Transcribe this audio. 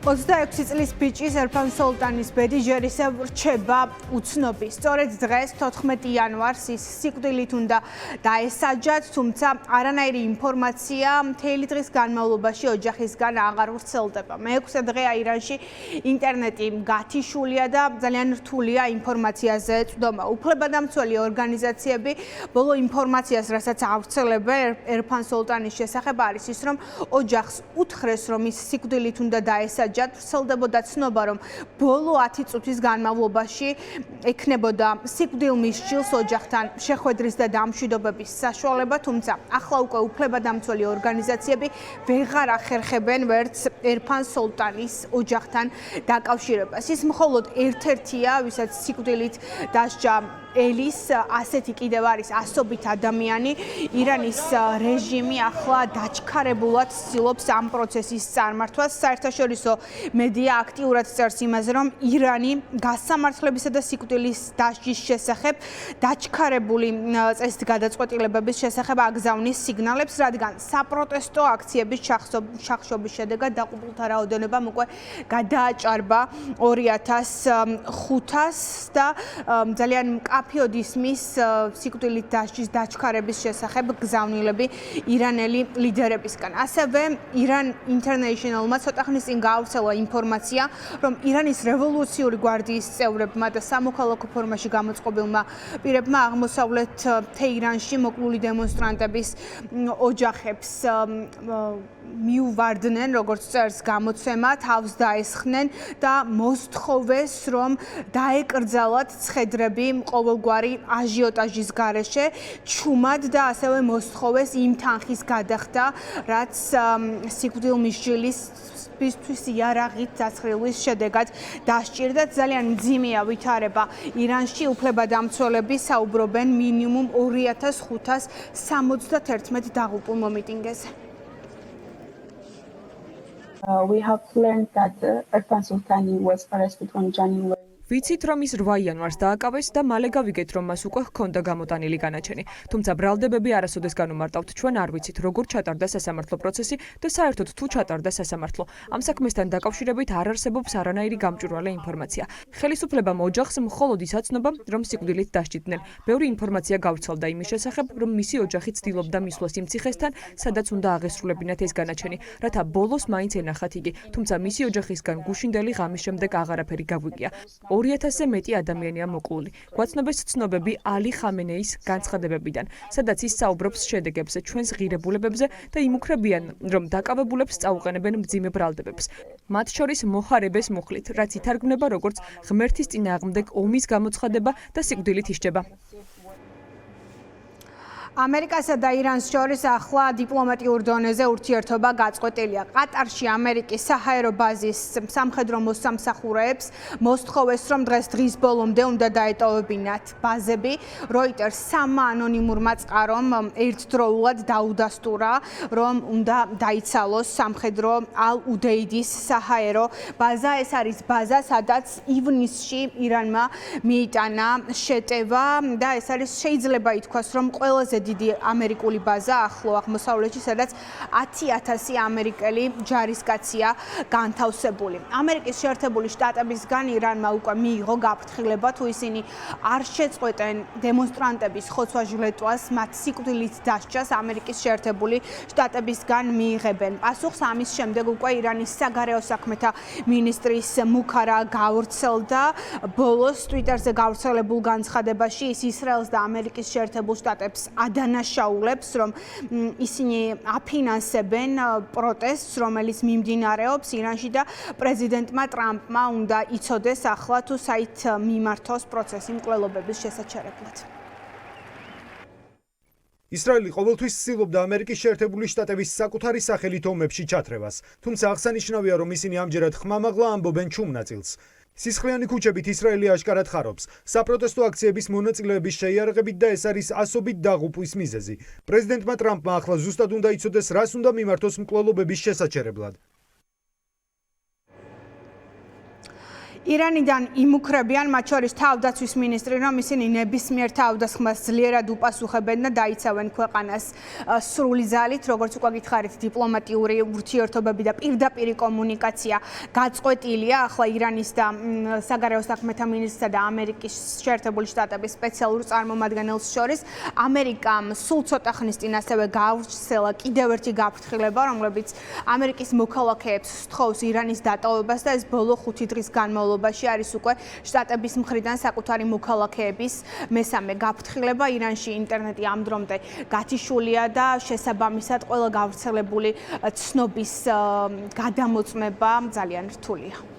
26 წლის ბიჭის ერფან სოლტანის ბედი ჯერ ისევ რჩება უცნობი. სწორედ დღეს 14 იანვარს ის სიკვდილით უნდა დაესაჯათ, თუმცა არანაირი ინფორმაცია მთელი დღის განმავლობაში ოჯახისგან აღარ ვრცელდება. მე-6 დღეა ირანში ინტერნეტი გათიშულია და ძალიან რთულია ინფორმაციაზე წვდომა. უფლებადამცველი ორგანიზაციები ბოლო ინფორმაციას, რასაც ავრცელებენ ერფან სოლტანის შესახებ, არის ის, რომ ოჯახს უთხრეს, რომ ის სიკვდილით უნდა დაესაჯათ. ვრცელდებოდა ცნობა, რომ ბოლო 10 წუთის განმავლობაში ექნებოდა სიკვდილმის ჯილს ოჯახთან შეხვედრის და დამშვიდობების საშუალება, თუმცა ახლა უკვე უფლებადამცველი ორგანიზაციები ვეღარ ახერხებენ ვერც ერფან სოლტანის ოჯახთან დაკავშირებას. ის მხოლოდ ერთ-ერთია, ვისაც სიკვდილით დასჯა ელის, ასეთი კიდევ არის ასობით ადამიანი. ირანის რეჟიმი ახლა დაჩქარებულად ცდილობს ამ პროცესის წარმართვას. საერთაშორისო მედია აქტიურად წერს იმაზე, რომ ირანი გასამართლებისა და სიკვდილის დასჯის შესახებ დაჩქარებული წესით გადაწყვეტილებების შესახებ აგზავნის სიგნალებს, რადგან საპროტესტო აქციების ჩახშობის შედეგად დაყუპულთა რაოდენობა უკვე გადააჭარბა 2500-ს და ძალიან მკაფიოდ ისმის სიკვდილით დასჯის დაჩქარების შესახებ გზავნილები ირანელი ლიდერებისგან. ასევე Iran International-მა ცოტა ხნის წინ გაავრცელა ინფორმაცია, რომ ირანის რევოლუციური გვარდიის წევრებმა და სამოქალაქო ფორმაში გამოწყობილმა პირებმა აღმოსავლეთ თეირანში მოკლული დემონსტრანტების ოჯახებს მიუვარდნენ, როგორც წერს გამოცემა, თავს დაესხნენ და მოსთხოვეს, რომ დაეკრძალათ ცხედრები ყოველგვარი აჟიოტაჟის გარეშე, ჩუმად და ასევე მოსთხოვეს იმ თანხის გადახდა, რაც სიკვდილმისჯილის ბისთვის იარაღით დაცხრილის შედეგად დასჭირდათ. ძალიან მძიმეა ვითარება ირანში. უფლებადამცველები საუბრობენ მინიმუმ 2571 დაღუპულ მომიტინგეზე. We have learned that Erfan Soltani was arrested on January. ვიცით, რომ ის 8 იანვარს დააკავეს და მალე გავიგეთ, რომ მას უკვე ჰქონდა გამოტანილი განაჩენი. თუმცა ბრალდებები არასოდეს განუმარტავთ, ჩვენ არ ვიცით, როგორ ჩატარდა სასამართლო პროცესი და საერთოდ თუ ჩატარდა სასამართლო. ამ საქმესთან დაკავშირებით არ არსებობს არანაირი გამჭვირვალე ინფორმაცია. ხელისუფლებამ ოჯახს მხოლოდ ის აცნობა, რომ სიკვდილით დასჯიდნენ. ბევრი ინფორმაცია გავრცელდა იმის შესახებ, რომ მისი ოჯახი ცდილობდა მისვლას იმ ციხესთან, სადაც უნდა აღესრულებინათ ეს განაჩენი, რათა ბოლოს მაინც ენახათ იგი. თუმცა მისი ოჯახისგან გუშინდელი ღამის შემდეგ აღარაფერი გაგვიგია. 2000-ზე მეტი ადამიანია მოკლული. გვაცნობეს ცნობები ალი ხამენეის განცხადებებიდან, სადაც ის საუბრობს შედეგებზე, ჩვენს ღირებულებებზე და იმუქრებიან, რომ დაკავებულებს წაუყენებენ მძიმე ბრალდებებს. მათ შორის მოჰარებეს მუხლით, რაც ითარგმნება როგორც ღმერთის წინააღმდეგ ომის გამოცხადება და სიკვდილით ისჯება. ამერიკასა და ირანს შორის ახლა დიპლომატიურ დონეზე ურთიერთობა გაწყვეტილია. ყატარში ამერიკის საჰაერო ბაზის სამხედრო მოსამსახურეებს მოსთხოვეს, რომ დღის ბოლომდე უნდა დაეტოვებინათ ბაზები. Reuters სამმა ანონიმურმა წყარომ ერთდროულად დაუდასტურა, რომ უნდა დაიცალოს სამხედრო ალ-უდეიდის საჰაერო ბაზა. ეს არის ბაზა, სადაც ივნისში ირანმა მიიტანა შეტევა და ეს არის შეიძლება ითქვას, რომ ყველაზე დიდი ამერიკული ბაზა ახლო აღმოსავლეთში, სადაც 10,000 ამერიკელი ჯარისკაცია განთავსებული. ამერიკის შეერთებული შტატებისგან ირანმა უკვე მიიღო გაფრთხილება, თუ ისინი არ შეწყვეტენ დემონსტრანტების ხოცვა-ჟლეტვას, მათ სიკვდილით დასჯას ამერიკის შეერთებული შტატებისგან მიიღებენ. პასუხს ამის შემდეგ უკვე ირანის საგარეო საქმეთა მინისტრის მუქარა გავრცელდა. ბოლოს ტვიტერზე გავრცელებულ განცხადებაში ის ისრაელს და ამერიკის შეერთებულ შტატებს ადანაშაულებს, რომ ისინი აფინანსებენ პროტესტს, რომელიც მიმდინარეობს ირანში და პრეზიდენტმა ტრამპმა უნდა იცოდეს ახლა თუ საით მიმართოს პროცესი მკვლელობების შესაჩერებლად. ისრაელი ყოველთვის ცდილობდა ამერიკის შეერთებული შტატების საკუთარი სახელით ომებში ჩათრევას, თუმცა აღსანიშნავია, რომ ისინი ამჯერად ხმამაღლა ამბობენ ჩუმ ნაწილს. სისხლიანი ქუჩებით ისრაელი აშკარად ხარობს საპროტესტო აქციების მონაწილეების შეიარაღებით და ეს არის ასობით დაღუპვის მიზეზი. პრეზიდენტმა ტრამპმა ახლა ზუსტად უნდა იცოდეს, რას უნდა მიმართოს მკვლელობების შესაჩერებლად. ირანიდან იმუქრებიან, მათ შორის თავდაცვის მინისტრი, რომ ისინი ნებისმიერ თავდასხმას ძლიერად უპასუხებენ და დაიცავენ ქვეყანას სრული ძალით, როგორც უკვე გითხარით, დიპლომატიური ურთიერთობები და პირდაპირი კომუნიკაცია გაწყვეტილია. ახლა ირანის და საგარეო საქმეთა მინისტრისა და ამერიკის შეერთებული შტატების სპეციალურ წარმომადგენელს შორის ამერიკამ სულ ცოტა ხნის წინ ასევე გაავრცელა კიდევ ერთი გაფრთხილება, რომლებიც ამერიკის მოქალაქეებს სთხოვს ირანის დატოვებას და ეს ბოლო 5 დღის განმავლობაში არის უკვე შტატების მხრიდან საკუთარი მოქალაქეების მესამე გაფრთხილება. ირანში ინტერნეტი ამ დრომდე გათიშულია და შესაბამისად ყველა გავრცელებული ცნობის გადამოწმება ძალიან რთულია.